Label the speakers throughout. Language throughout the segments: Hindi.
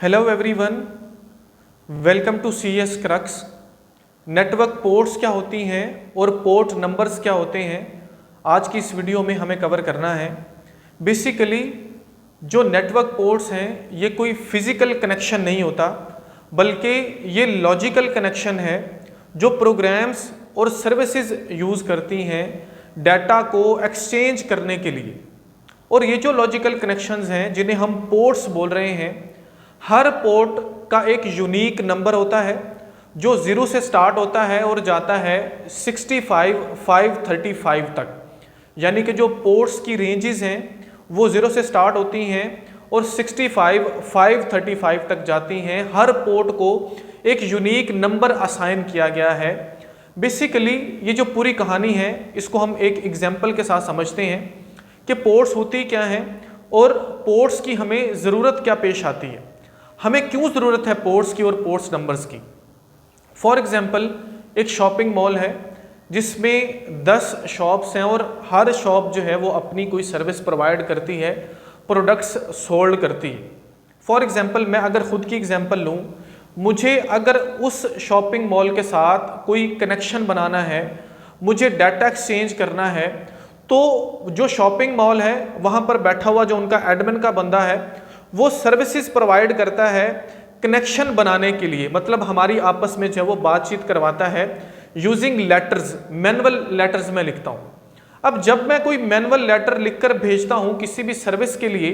Speaker 1: Hello everyone, welcome to CS crux. Network ports क्या होती हैं और पोर्ट नंबर्स क्या होते हैं, आज की इस वीडियो में हमें कवर करना है। बेसिकली जो नेटवर्क पोर्ट्स हैं ये कोई फिजिकल कनेक्शन नहीं होता, बल्कि ये लॉजिकल कनेक्शन है जो प्रोग्राम्स और सर्विसेज यूज़ करती हैं डाटा को एक्सचेंज करने के लिए। और ये जो लॉजिकल कनेक्शंस हैं जिन्हें हम पोर्ट्स बोल रहे हैं, हर पोर्ट का एक यूनिक नंबर होता है जो 0 से स्टार्ट होता है और जाता है 65,535 तक। यानी कि जो पोर्ट्स की रेंजेस हैं वो 0 से स्टार्ट होती हैं और 65,535 तक जाती हैं। हर पोर्ट को एक यूनिक नंबर असाइन किया गया है। बेसिकली ये जो पूरी कहानी है इसको हम एक एग्जाम्पल के साथ समझते हैं कि पोर्ट्स होती क्या हैं और पोर्ट्स की हमें ज़रूरत क्या पेश आती है, हमें क्यों ज़रूरत है पोर्ट्स की और पोर्ट्स नंबर्स की। फॉर एग्जांपल एक शॉपिंग मॉल है जिसमें 10 शॉप्स हैं और हर शॉप जो है वो अपनी कोई सर्विस प्रोवाइड करती है, प्रोडक्ट्स सोल्ड करती है। फॉर एग्जांपल मैं अगर ख़ुद की एग्जांपल लूँ, मुझे अगर उस शॉपिंग मॉल के साथ कोई कनेक्शन बनाना है, मुझे डाटा एक्सचेंज करना है, तो जो शॉपिंग मॉल है वहाँ पर बैठा हुआ जो उनका एडमिन का बंदा है वो सर्विसेज प्रोवाइड करता है कनेक्शन बनाने के लिए। मतलब हमारी आपस में जो है वो बातचीत करवाता है यूजिंग लेटर्स, मैनुअल लेटर्स में लिखता हूँ। अब जब मैं कोई मैनुअल लेटर लिखकर भेजता हूँ किसी भी सर्विस के लिए,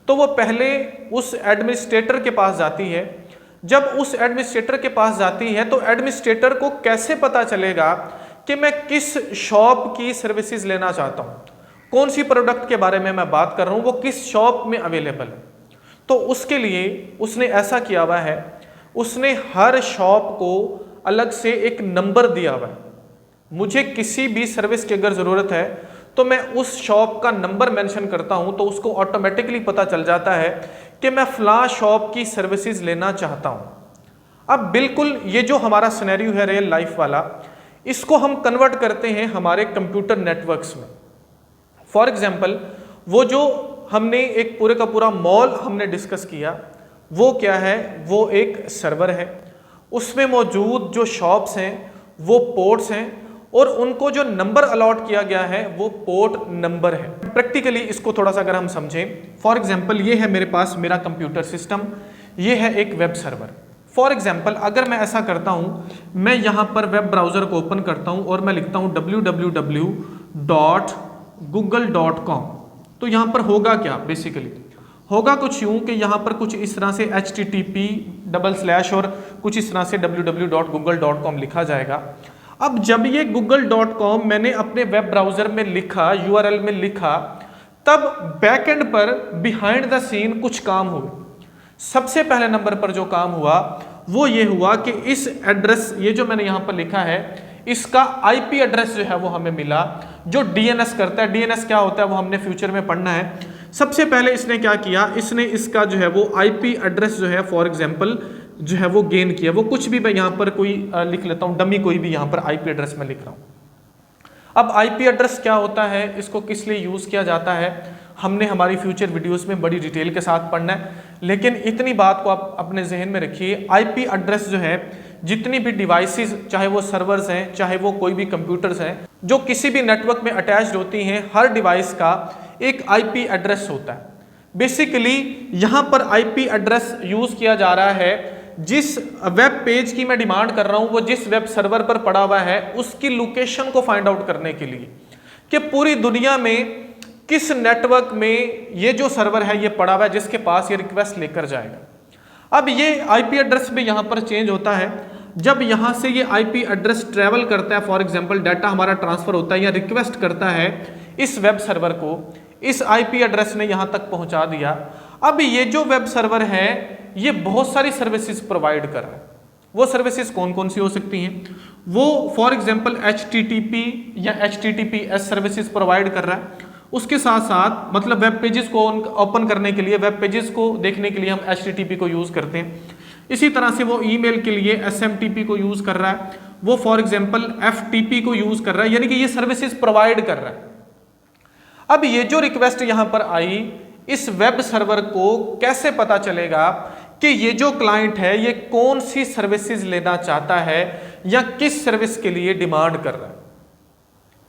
Speaker 1: तो वो पहले उस एडमिनिस्ट्रेटर के पास जाती है। जब उस एडमिनिस्ट्रेटर के पास जाती है तो एडमिनिस्ट्रेटर को कैसे पता चलेगा कि मैं किस शॉप की सर्विसेज लेना चाहता हूँ, कौन सी प्रोडक्ट के बारे में मैं बात कर रहा हूँ, वो किस शॉप में अवेलेबल है। तो उसके लिए उसने ऐसा किया हुआ है, उसने हर शॉप को अलग से एक नंबर दिया हुआ है। मुझे किसी भी सर्विस की अगर ज़रूरत है तो मैं उस शॉप का नंबर मेंशन करता हूं तो उसको ऑटोमेटिकली पता चल जाता है कि मैं फ़लाँ शॉप की सर्विसेज लेना चाहता हूं। अब बिल्कुल ये जो हमारा सिनेरियो है रियल लाइफ वाला, इसको हम कन्वर्ट करते हैं हमारे कंप्यूटर नेटवर्क्स में। फॉर एग्जाम्पल वो जो हमने एक पूरे का पूरा मॉल हमने डिस्कस किया, वो क्या है, वो एक सर्वर है। उसमें मौजूद जो शॉप्स हैं वो पोर्ट्स हैं और उनको जो नंबर अलॉट किया गया है वो पोर्ट नंबर है। प्रैक्टिकली इसको थोड़ा सा अगर हम समझें, फॉर एग्जांपल ये है मेरे पास मेरा कंप्यूटर सिस्टम, ये है एक वेब सर्वर। फॉर एग्जांपल अगर मैं ऐसा करता हूँ, मैं यहाँ पर वेब ब्राउज़र को ओपन करता हूँ और मैं लिखता हूँ www.google.com। तो यहाँ पर होगा क्या, बेसिकली होगा कुछ यूँ कि यहाँ पर कुछ इस तरह से http और कुछ इस तरह से www.google.com लिखा जाएगा। अब जब ये google.com मैंने अपने वेब ब्राउज़र में लिखा, URL में लिखा, तब बैकएंड पर बिहाइंड द सीन कुछ काम हुए। सबसे पहले नंबर पर जो काम हुआ वो ये हुआ कि इस एड्रेस, ये जो मैंने यहाँ पर लिखा है, इसका IP एड्रेस जो है वो हमें मिला जो DNS करता है। DNS क्या होता है वो हमने फ्यूचर में पढ़ना है। सबसे पहले इसने क्या किया, इसने इसका जो है वो IP एड्रेस जो है फॉर एग्जांपल जो है वो गेन किया। वो कुछ भी मैं यहाँ पर कोई लिख लेता हूँ, डमी कोई भी यहाँ पर IP एड्रेस में लिख रहा हूँ। अब IP एड्रेस क्या होता है, इसको किस लिए यूज़ किया जाता है, हमने हमारी फ्यूचर वीडियोस में बड़ी डिटेल के साथ पढ़ना है। लेकिन इतनी बात को आप अपने जहन में रखिए, IP एड्रेस जो है जितनी भी डिवाइसेस, चाहे वो सर्वर्स हैं चाहे वो कोई भी कंप्यूटर्स हैं जो किसी भी नेटवर्क में अटैच्ड होती हैं, हर डिवाइस का एक IP एड्रेस होता है। बेसिकली यहाँ पर IP एड्रेस यूज़ किया जा रहा है जिस वेब पेज की मैं डिमांड कर रहा हूँ, वो जिस वेब सर्वर पर पड़ा हुआ है उसकी लोकेशन को फाइंड आउट करने के लिए कि पूरी दुनिया में किस नेटवर्क में ये जो सर्वर है ये पड़ा हुआ है जिसके पास ये रिक्वेस्ट लेकर जाएगा। अब ये IP एड्रेस भी यहाँ पर चेंज होता है। जब यहाँ से ये IP एड्रेस ट्रैवल करता है, फॉर एग्जांपल डाटा हमारा ट्रांसफ़र होता है या रिक्वेस्ट करता है इस वेब सर्वर को, इस IP एड्रेस ने यहाँ तक पहुँचा दिया। अब ये जो वेब सर्वर है ये बहुत सारी सर्विसेज प्रोवाइड कर रहा है। वो सर्विसेज कौन कौन सी हो सकती हैं, वो फॉर एग्जांपल HTTP या HTTPS सर्विसेज प्रोवाइड कर रहा है। उसके साथ साथ मतलब वेब पेजेस को ओपन करने के लिए, वेब पेजेस को देखने के लिए हम HTTP को यूज़ करते हैं। इसी तरह से वो ईमेल के लिए SMTP को यूज़ कर रहा है, वो फॉर एग्जांपल FTP को यूज़ कर रहा है, यानी कि ये सर्विसेज प्रोवाइड कर रहा है। अब ये जो रिक्वेस्ट यहाँ पर आई, इस वेब सर्वर को कैसे पता चलेगा कि ये जो क्लाइंट है ये कौन सी सर्विसेज लेना चाहता है या किस सर्विस के लिए डिमांड कर रहा है।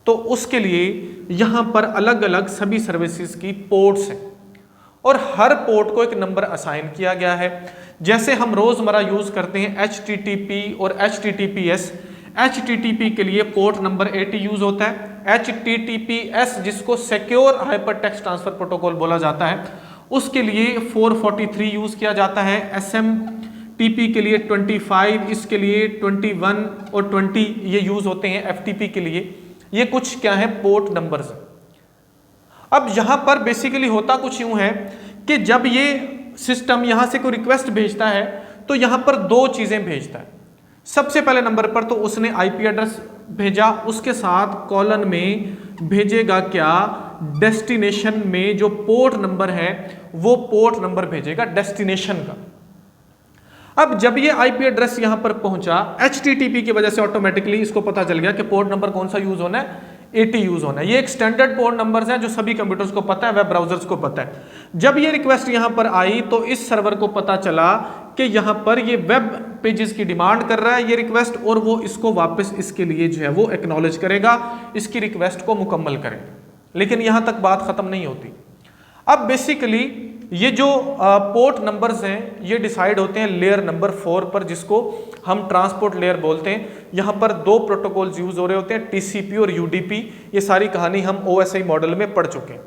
Speaker 1: तो उसके लिए यहां पर अलग अलग सभी सर्विसेज की पोर्ट्स हैं और हर पोर्ट को एक नंबर असाइन किया गया है। जैसे हम रोजमर्रा यूज करते हैं HTTP और HTTPS। HTTP के लिए पोर्ट नंबर 80 यूज होता है। HTTPS जिसको secure hyper text transfer protocol बोला जाता है, उसके लिए 443 यूज किया जाता है। SMTP के लिए 25, इसके लिए 21 और 20 ये यूज होते हैं FTP के लिए। ये कुछ क्या है पोर्ट नंबर्स। अब यहां पर बेसिकली होता कुछ यूं है कि जब ये सिस्टम यहां से कोई रिक्वेस्ट भेजता है तो यहां पर दो चीजें भेजता है। सबसे पहले नंबर पर तो उसने IP एड्रेस भेजा, उसके साथ कॉलन में भेजेगा क्या, डेस्टिनेशन में जो पोर्ट नंबर है वो पोर्ट नंबर भेजेगा डेस्टिनेशन का। अब जब ये IP एड्रेस यहां पर पहुंचा, HTTP की वजह से ऑटोमेटिकली इसको पता चल गया कि पोर्ट नंबर कौन सा यूज होना है, 80 यूज होना है। ये एक स्टैंडर्ड पोर्ट नंबर्स हैं जो सभी कंप्यूटर्स को पता है, वेब ब्राउजर्स को पता है। जब ये रिक्वेस्ट यहां पर आई तो इस सर्वर को पता चला कि यहां पर ये वेब पेजेस की डिमांड कर रहा है ये रिक्वेस्ट, और वो इसको वापस इसके लिए जो है वो एक्नॉलेज करेगा, इसकी रिक्वेस्ट को मुकम्मल करेगा। लेकिन यहां तक बात खत्म नहीं होती। अब बेसिकली ये जो पोर्ट नंबर्स हैं ये डिसाइड होते हैं लेयर नंबर 4 पर, जिसको हम ट्रांसपोर्ट लेयर बोलते हैं। यहाँ पर दो प्रोटोकॉल्स यूज हो रहे होते हैं, TCP और UDP। ये सारी कहानी हम OSI मॉडल में पढ़ चुके हैं।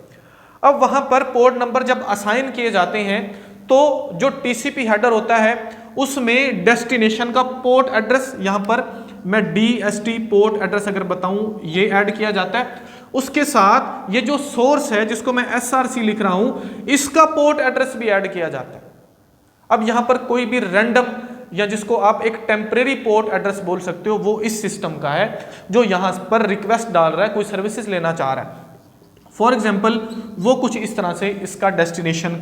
Speaker 1: अब वहाँ पर पोर्ट नंबर जब असाइन किए जाते हैं तो जो TCP हेडर होता है उसमें डेस्टिनेशन का पोर्ट एड्रेस, यहाँ पर मैं DST पोर्ट एड्रेस अगर बताऊं ये ऐड किया जाता है। उसके साथ ये जो सोर्स है जिसको मैं SRC लिख रहा हूं इसका पोर्ट एड्रेस भी ऐड किया जाता है। अब यहां पर कोई भी रैंडम या जिसको आप एक टेम्परेरी पोर्ट एड्रेस बोल सकते हो वो इस सिस्टम का है जो यहां पर रिक्वेस्ट डाल रहा है, कोई सर्विसेज लेना चाह रहा है। फॉर एग्जाम्पल वो कुछ इस तरह से इसका डेस्टिनेशन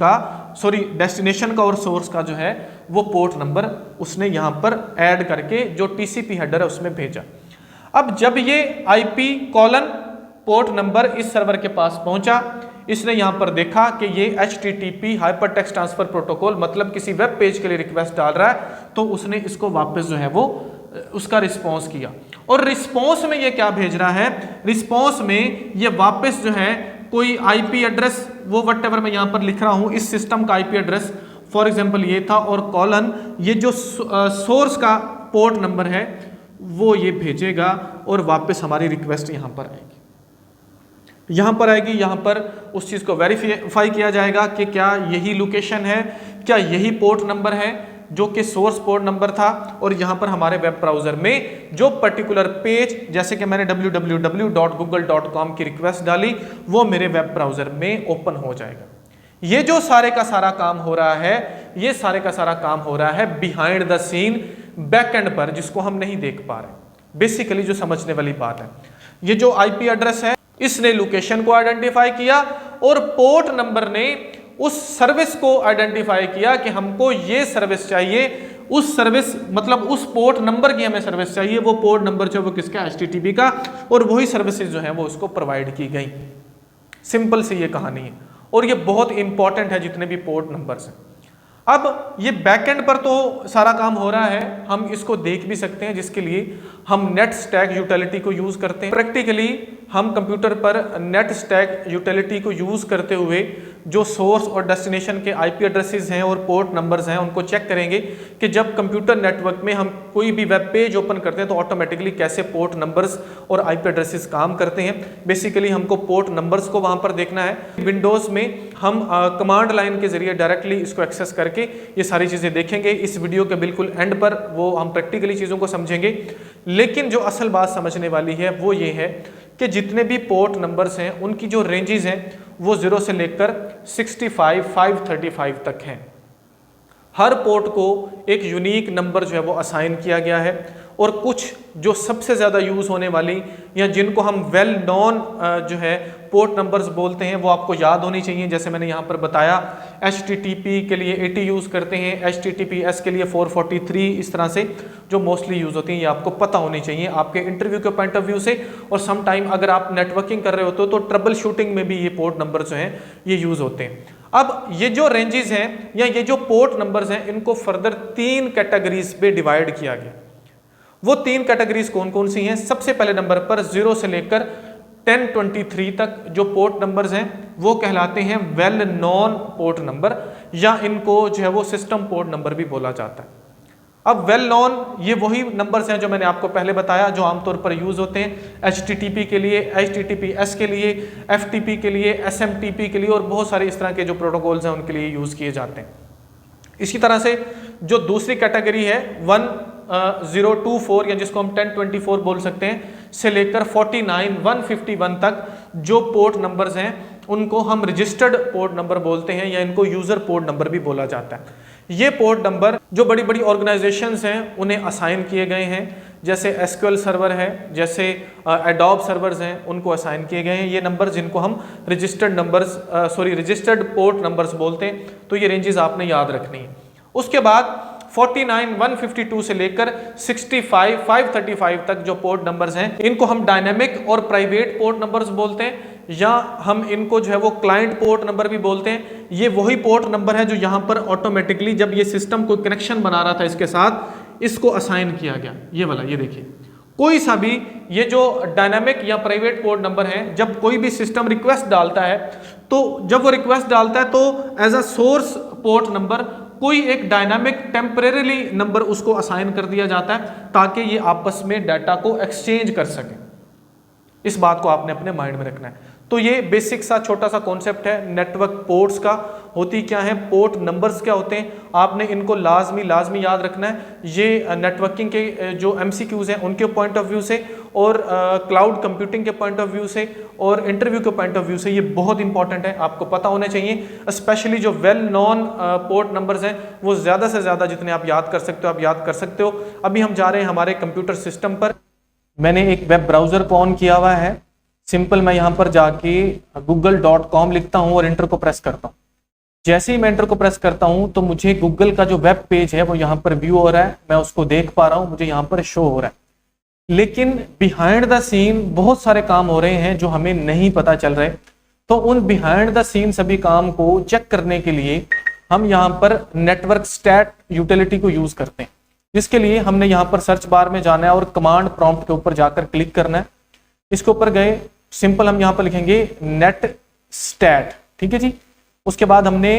Speaker 1: का और सोर्स का जो है वो पोर्ट नंबर उसने यहां पर ऐड करके जो TCP हेडर है उसमें भेजा। अब जब ये IP कॉलन पोर्ट नंबर इस सर्वर के पास पहुंचा, इसने यहां पर देखा कि ये HTTP hyper text transfer protocol मतलब किसी वेब पेज के लिए रिक्वेस्ट डाल रहा है, तो उसने इसको वापस जो है वो उसका रिस्पॉन्स किया। और रिस्पॉन्स में ये क्या भेज रहा है, रिस्पॉन्स में ये वापस जो है कोई IP एड्रेस, वो व्हाटएवर मैं यहां पर लिख रहा हूं इस सिस्टम का IP एड्रेस फॉर एग्जांपल ये था, और कॉलन ये जो सोर्स का पोर्ट नंबर है वो ये भेजेगा और वापस हमारी रिक्वेस्ट यहां पर आएगी। यहां पर उस चीज को वेरीफाई किया जाएगा कि क्या यही लोकेशन है, क्या यही पोर्ट नंबर है जो कि सोर्स पोर्ट नंबर था, और यहां पर हमारे वेब ब्राउजर में जो पर्टिकुलर पेज, जैसे कि मैंने www.google.com की रिक्वेस्ट डाली, वो मेरे वेब ब्राउजर में ओपन हो जाएगा। ये जो सारे का सारा काम हो रहा है, ये सारे का सारा काम हो रहा है बिहाइंड द सीन बैकएंड पर, जिसको हम नहीं देख पा रहे। बेसिकली जो समझने वाली बात है, ये जो IP एड्रेस है इसने लोकेशन को आइडेंटिफाई किया और पोर्ट नंबर ने उस सर्विस को आइडेंटिफाई किया कि हमको ये सर्विस चाहिए, उस सर्विस मतलब उस पोर्ट नंबर की हमें सर्विस चाहिए। वो पोर्ट नंबर जो वो किसका, HTTP का, और वही सर्विसेज जो है वो उसको प्रोवाइड की गई। सिंपल सी ये कहानी है और ये बहुत इंपॉर्टेंट है जितने भी पोर्ट नंबर्स हैं। अब ये बैकएंड पर तो सारा काम हो रहा है, हम इसको देख भी सकते हैं, जिसके लिए हम नेट स्टैक यूटिलिटी को यूज करते हैं। प्रैक्टिकली हम कंप्यूटर पर नेट स्टैक यूटिलिटी को यूज करते हुए जो सोर्स और डेस्टिनेशन के IP एड्रेसेस हैं और पोर्ट नंबर्स हैं उनको चेक करेंगे कि जब कंप्यूटर नेटवर्क में हम कोई भी वेब पेज ओपन करते हैं तो ऑटोमेटिकली कैसे पोर्ट नंबर्स और IP एड्रेसेस काम करते हैं। बेसिकली हमको पोर्ट नंबर्स को वहां पर देखना है। विंडोज में हम कमांड लाइन के जरिए डायरेक्टली इसको एक्सेस करके ये सारी चीजें देखेंगे। इस वीडियो के बिल्कुल एंड पर वो हम प्रैक्टिकली चीजों को समझेंगे। लेकिन जो असल बात समझने वाली है वो ये है कि जितने भी पोर्ट नंबर्स हैं उनकी जो रेंजेस हैं वो 0 से लेकर 65, 535 तक हैं। हर पोर्ट को एक यूनिक नंबर जो है वो असाइन किया गया है, और कुछ जो सबसे ज़्यादा यूज़ होने वाली या जिनको हम वेल नॉन जो है पोर्ट नंबर्स बोलते हैं वो आपको याद होनी चाहिए। जैसे मैंने यहाँ पर बताया, HTTP के लिए 80 यूज़ करते हैं, HTTPS के लिए 443, इस तरह से जो मोस्टली यूज़ होती हैं ये आपको पता होनी चाहिए आपके इंटरव्यू के पॉइंट ऑफ व्यू से। और सम टाइम अगर आप नेटवर्किंग कर रहे होते हो तो ट्रबल शूटिंग में भी ये पोर्ट नंबर जो हैं ये यूज़ होते हैं। अब ये जो रेंजेस हैं या ये जो पोर्ट नंबर्स हैं, इनको फर्दर 3 कैटेगरीज पे डिवाइड किया गया। वो 3 कैटेगरीज कौन कौन सी हैं? सबसे पहले नंबर पर 0 से लेकर 1023 तक जो पोर्ट नंबर्स हैं वो कहलाते हैं वेल नॉन पोर्ट नंबर, या इनको जो है वो सिस्टम पोर्ट नंबर भी बोला जाता है। अब वेल नॉन ये वही नंबर्स हैं जो मैंने आपको पहले बताया, जो आमतौर पर यूज होते हैं HTTP के लिए, HTTPS के लिए, FTP के लिए, SMTP के लिए और बहुत सारे इस तरह के जो प्रोटोकॉल्स हैं उनके लिए यूज किए जाते हैं। इसी तरह से जो दूसरी कैटेगरी है 1024 या जिसको हम 1024 बोल सकते हैं से लेकर 151 तक जो पोर्ट नंबर्स हैं उनको हम रजिस्टर्ड पोर्ट नंबर बोलते हैं, या इनको यूजर पोर्ट नंबर भी बोला जाता है। ये पोर्ट नंबर जो बड़ी बड़ी ऑर्गेनाइजेशंस हैं उन्हें असाइन किए गए हैं, जैसे SQL सर्वर है, जैसे एडोब सर्वर्स हैं, उनको असाइन किए गए हैं ये नंबर, जिनको हम रजिस्टर्ड पोर्ट नंबर्स बोलते हैं। तो ये रेंजेस आपने याद रखनी है। उसके बाद 49, 152 से लेकर 65, 535 तक जो पोर्ट नंबर्स हैं इनको हम डायनेमिक और प्राइवेट पोर्ट नंबर्स बोलते हैं, या हम इनको जो है वो क्लाइंट पोर्ट नंबर भी बोलते हैं। ये वही पोर्ट नंबर है जो यहाँ पर ऑटोमेटिकली जब ये सिस्टम कोई कनेक्शन बना रहा था इसके साथ, इसको असाइन किया गया। ये वाला, ये देखिए, कोई सा भी ये जो डायनामिक या प्राइवेट पोर्ट नंबर है, जब कोई भी सिस्टम रिक्वेस्ट डालता है तो जब वो रिक्वेस्ट डालता है तो as a source port number कोई एक डायनामिक टेम्परेरी नंबर उसको असाइन कर दिया जाता है ताकि ये आपस में डाटा को एक्सचेंज कर सके। इस बात को आपने अपने माइंड में रखना है। तो ये बेसिक सा छोटा सा कॉन्सेप्ट है नेटवर्क पोर्ट्स का। होती क्या है, पोर्ट नंबर्स क्या होते हैं, आपने इनको लाजमी याद रखना है। ये नेटवर्किंग के जो MCQs हैं उनके पॉइंट ऑफ व्यू से, और क्लाउड कंप्यूटिंग के पॉइंट ऑफ व्यू से, और इंटरव्यू के पॉइंट ऑफ व्यू से ये बहुत इंपॉर्टेंट है, आपको पता होने चाहिए। स्पेशली जो वेल नॉन पोर्ट नंबर्स हैं वो ज़्यादा से ज़्यादा जितने आप याद कर सकते हो आप याद कर सकते हो। अभी हम जा रहे हैं हमारे कंप्यूटर सिस्टम पर। मैंने एक वेब ब्राउज़र को ऑन किया हुआ है। सिंपल मैं यहाँ पर जाके google.com लिखता हूँ और इंटर को प्रेस करता हूँ। जैसे ही मैं इंटर को प्रेस करता हूँ तो मुझे गूगल का जो वेब पेज है वो यहाँ पर व्यू हो रहा है, मैं उसको देख पा रहा हूँ, मुझे यहाँ पर शो हो रहा है। लेकिन बिहाइंड द सीन बहुत सारे काम हो रहे हैं जो हमें नहीं पता चल रहे। तो उन बिहाइंड द सीन सभी काम को चेक करने के लिए हम यहाँ पर नेटवर्क स्टैट यूटिलिटी को यूज करते हैं, जिसके लिए हमने यहाँ पर सर्च बार में जाना है और कमांड प्रॉम्प्ट के ऊपर जाकर क्लिक करना है। इसके ऊपर गए, सिंपल हम यहाँ पर लिखेंगे नेट स्टैट, ठीक है जी। उसके बाद हमने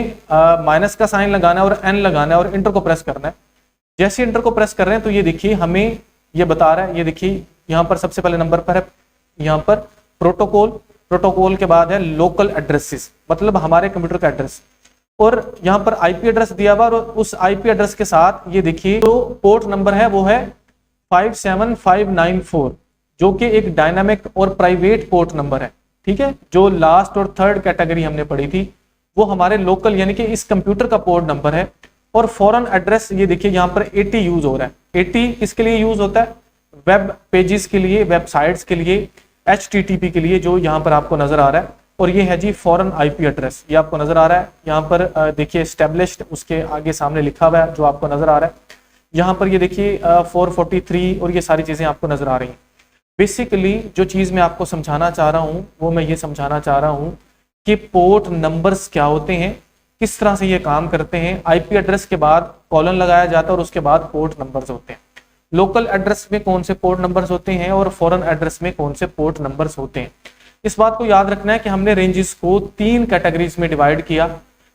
Speaker 1: माइनस का साइन लगाना है और n लगाना है और इंटर को प्रेस करना है। जैसे इंटर को प्रेस कर रहे हैं तो ये देखिए हमें ये बता रहा है, ये देखिए यहाँ पर सबसे पहले नंबर पर है यहाँ पर प्रोटोकॉल के बाद है लोकल एड्रेसेस, मतलब हमारे कंप्यूटर का एड्रेस, और यहाँ पर IP एड्रेस दिया हुआ, और उस IP एड्रेस के साथ ये देखिए जो पोर्ट नंबर है वो है 57594, जो कि एक डायनामिक और प्राइवेट पोर्ट नंबर है, ठीक है। जो लास्ट और थर्ड कैटेगरी हमने पढ़ी थी वो हमारे लोकल यानी कि इस कंप्यूटर का पोर्ट नंबर है। और फॉरेन एड्रेस ये देखिए यहाँ पर 80 यूज हो रहा है। 80 किसके लिए यूज होता है? वेब पेजेस के लिए, वेबसाइट्स के लिए, HTTP के लिए, जो यहाँ पर आपको नजर आ रहा है। और ये है जी फॉरेन IP एड्रेस, ये आपको नजर आ रहा है यहाँ पर देखिए एस्टेब्लिश्ड उसके आगे सामने लिखा हुआ है जो आपको नजर आ रहा है। यहाँ पर ये देखिए 443 और ये सारी चीजें आपको नजर आ रही हैं। बेसिकली जो चीज मैं आपको समझाना चाह रहा हूँ वो मैं ये समझाना चाह रहा हूँ कि पोर्ट नंबर्स क्या होते हैं, किस तरह से ये काम करते हैं। IP एड्रेस के बाद कॉलन लगाया जाता है और उसके बाद पोर्ट नंबर्स होते हैं। लोकल एड्रेस में कौन से पोर्ट नंबर्स होते हैं और फॉरेन एड्रेस में कौन से पोर्ट नंबर्स होते हैं। इस बात को याद रखना है कि हमने रेंजेस को 3 कैटेगरीज में डिवाइड किया,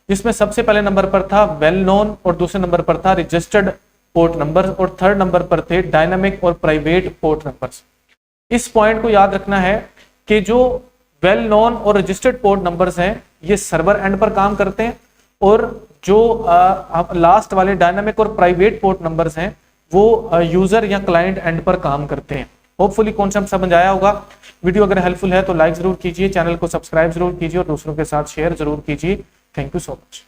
Speaker 1: जिसमें सबसे पहले नंबर पर था वेल नोन और दूसरे नंबर पर था रजिस्टर्ड पोर्ट नंबर और थर्ड नंबर पर थे डायनामिक और प्राइवेट पोर्ट नंबर्स। इस पॉइंट को याद रखना है कि जो वेल नोन और रजिस्टर्ड पोर्ट नंबर्स हैं ये सर्वर एंड पर काम करते हैं, और जो लास्ट वाले डायनामिक और प्राइवेट पोर्ट नंबर्स हैं वो यूजर या क्लाइंट एंड पर काम करते हैं। होपफुली कॉन्सेप्ट समझ आया होगा। वीडियो अगर हेल्पफुल है तो लाइक जरूर कीजिए, चैनल को सब्सक्राइब जरूर कीजिए और दूसरों के साथ शेयर जरूर कीजिए। Thank you so much.